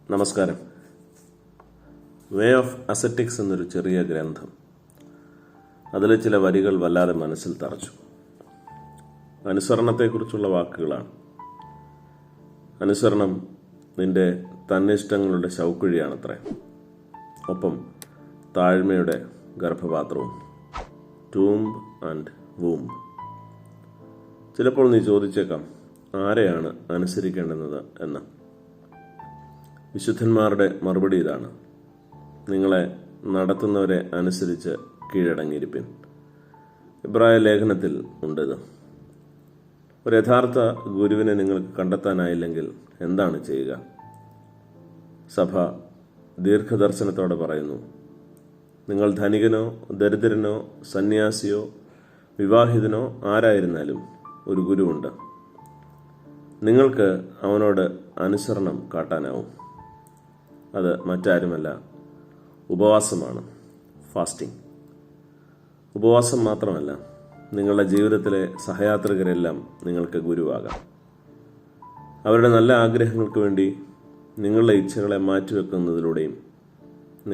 നമസ്കാരം. Way of അസറ്റിക്സ് എന്നൊരു ചെറിയ ഗ്രന്ഥം, അതിലെ ചില വരികൾ വല്ലാതെ മനസ്സിൽ തറച്ചു. അനുസരണത്തെക്കുറിച്ചുള്ള വാക്കുകളാണ്. അനുസരണം നിന്റെ തന്നിഷ്ടങ്ങളുടെ ശൗക്കുഴിയാണത്രേ, ഒപ്പം താഴ്മയുടെ ഗർഭപാത്രവും. Tomb and womb. ചിലപ്പോൾ നീ ചോദിച്ചേക്കാം, ആരെയാണ് അനുസരിക്കേണ്ടുന്നത് എന്ന്. വിശുദ്ധന്മാരുടെ മറുപടി ഇതാണ്: നിങ്ങളെ നടത്തുന്നവരെ അനുസരിച്ച് കീഴടങ്ങിയിരിപ്പിൻ. ഇബ്രായ ലേഖനത്തിൽ ഉണ്ടിത്. ഒരു യഥാർത്ഥ ഗുരുവിനെ നിങ്ങൾക്ക് കണ്ടെത്താനായില്ലെങ്കിൽ എന്താണ് ചെയ്യുക? സഭ ദീർഘദർശനത്തോടെ പറയുന്നു, നിങ്ങൾ ധനികനോ ദരിദ്രനോ സന്യാസിയോ വിവാഹിതനോ ആരായിരുന്നാലും ഒരു ഗുരുവുണ്ട്. നിങ്ങൾക്ക് അവനോട് അനുസരണം കാട്ടാനാവും. അത് മറ്റാരുമല്ല, ഉപവാസമാണ്, ഫാസ്റ്റിംഗ്. ഉപവാസം മാത്രമല്ല, നിങ്ങളുടെ ജീവിതത്തിലെ സഹയാത്രികരെല്ലാം നിങ്ങൾക്ക് ഗുരുവാകാം. അവരുടെ നല്ല ആഗ്രഹങ്ങൾക്ക് വേണ്ടി നിങ്ങളുടെ ഇച്ഛകളെ മാറ്റിവെക്കുന്നതിലൂടെയും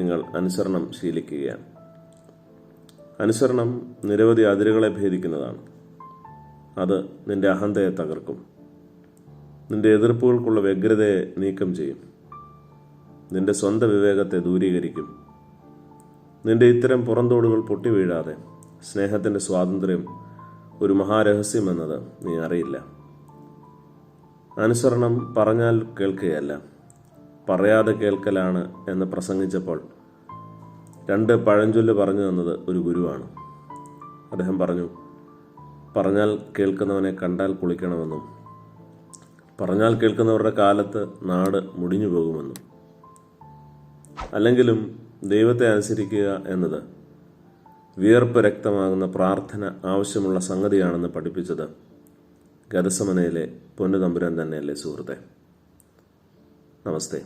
നിങ്ങൾ അനുസരണം ശീലിക്കുകയാണ്. അനുസരണം നിരവധി അതിരുകളെ ഭേദിക്കുന്നതാണ്. അത് നിന്റെ അഹന്തയെ തകർക്കും, നിന്റെ എതിർപ്പുകൾക്കുള്ള വ്യഗ്രതയെ നീക്കം ചെയ്യും, നിന്റെ സ്വന്തം വിവേകത്തെ ദൂരീകരിക്കും. നിന്റെ ഇത്തരം പുറന്തോടുകൾ പൊട്ടിവീഴാതെ സ്നേഹത്തിൻ്റെ സ്വാതന്ത്ര്യം ഒരു മഹാരഹസ്യമെന്നത് നീ അറിയില്ല. അനുസരണം പറഞ്ഞാൽ കേൾക്കുകയല്ല, പറയാതെ കേൾക്കലാണ് എന്ന് പ്രസംഗിച്ചപ്പോൾ 2 പഴഞ്ചൊല്ല് പറഞ്ഞു തന്നത് ഒരു ഗുരുവാണ്. അദ്ദേഹം പറഞ്ഞു, പറഞ്ഞാൽ കേൾക്കുന്നവനെ കണ്ടാൽ കുളിക്കണമെന്നും പറഞ്ഞാൽ കേൾക്കുന്നവരുടെ കാലത്ത് നാട് മുടിഞ്ഞു പോകുമെന്നും. അല്ലെങ്കിലും ദൈവത്തെ അനുസരിക്കുക എന്നത് വിയർപ്പ് രക്തമാകുന്ന പ്രാർത്ഥന ആവശ്യമുള്ള സംഗതിയാണെന്ന് പഠിപ്പിച്ചത് ഗദസമനയിലെ പൊന്നുതമ്പുരാൻ തന്നെയല്ലേ സുഹൃത്തെ? നമസ്തേ.